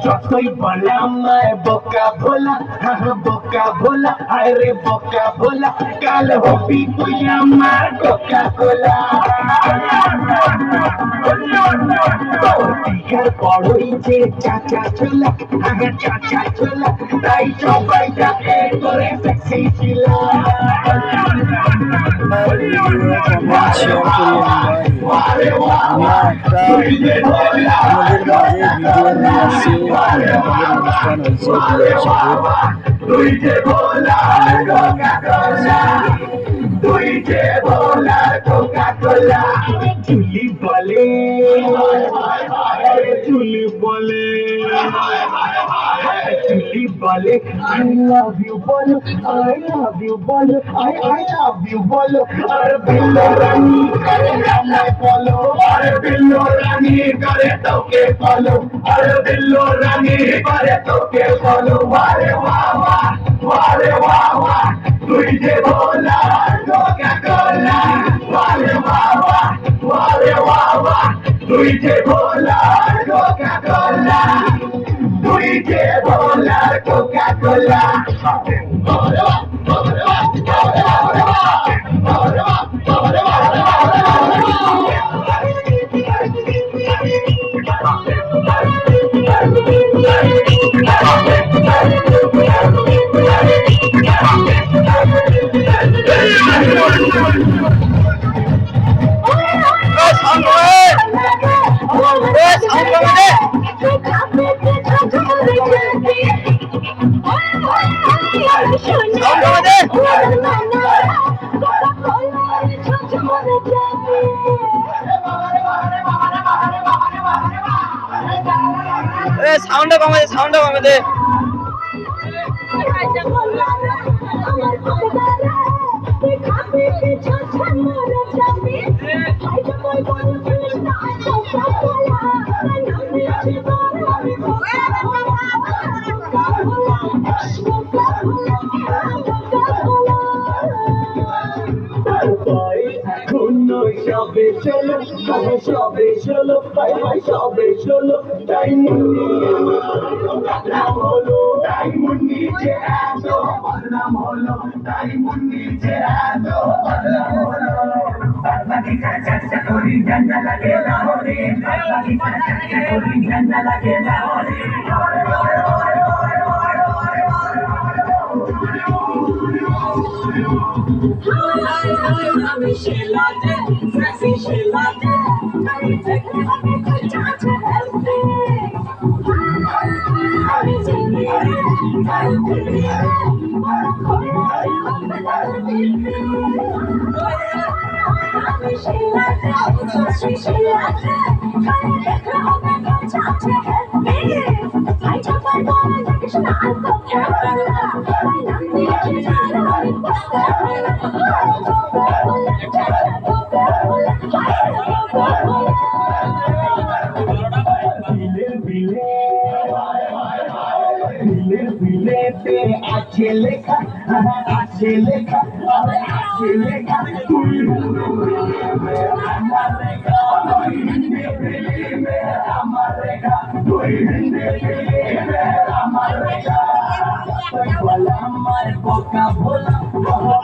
যতই বললাম বোকা ভোলা, বোকা ভোলা, আরে বোকা ভোলা, কাল হবি তুই আমার কোকা কোলা। দীঘার বড়ই যে চাচা ছোলা, চাচা ছোলা, তাই সবাই ডাকে করে সেক্সি ছিলা। ভিডিও কমেন্ট শেয়ার করিয়েন ভাই। আমরা একটা আমাদের মাঝে ভিডিও নিয়ে আসছি, আমাদের অনুষ্ঠান হয়েছে বিয়ের সাথে। তুই যে ভোলা কোকা কোলা, তুই যে ভোলা কোকা কোলা। চুলি বলে, চুলি বলে, চুলি বলে I love you বলো, I love you বলো, I love you বলো। আর বিল্লো রানী করে আমায় বলো, আর বিল্লো রানী করে তোকে বলো, আর বিল্লো রানী করে তোকে বলো। ওয়ারে ওয়াওয়া, ওয়ারে ওয়াওয়া, তুই যে ভোলা কোকা কোলা। ওয়ারে ওয়াওয়া, ওয়ারে ওয়াওয়া, তুই যে ভোলা কোকা কোলা, তুই যে ভোলা কোকা কোলা। সাউন্ডটা কমে দে, সাউন্ডটা কমে দে। এখনো সবে চলো, সবে চলো, সবে চলো, ডায়মন্ড হলো, ডায়মন্ড নিচে এত বদনাম হলো, ডায়মন্ড নিচে এত বদনাম হলো। বাগিচা চর্চা করি ঝান্ডা লাগে লাহোরে, বাগিচা চর্চা করি ঝান্ডা লাগে লাহোরে। আমি শিলাতে, sexy শিলাতে, আমি দেখতে আমি খুঁজতে হেলতে। আমি চিনি রে, আমি চিনি রে, আমি শিলাতে, sexy শিলাতে, আমি দেখতে আমি খুঁজতে হেলতে। I just want to make sure I'm so careful. I love you, আছে লেখা, আছে লেখা, আছে লেখা, তুই আমার লেখা, তুই হিন্দি ফিল্মে আমার লেখা, তুই হিন্দি ফিল্মে আমার লেখা। বলা আমার বোকা ভোলা,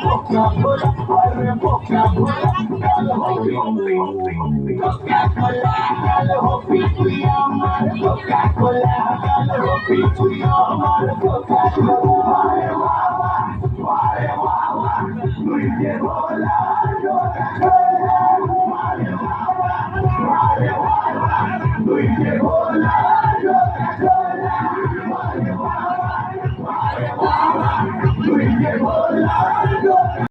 বোকা ভোলা, আরে বোকা ভোলা, কাল হবি কোকা কোলা, কাল হবি তুই আমার কোকা কোলা, কাল হবি তুই আমার কোকা কোলা। ওয়ারে ওয়াওয়া, তুই যে ভোলা কোকা কোলা। ওয়ারে ওয়াওয়া, তুই যে ভোলা কোকা কোলা।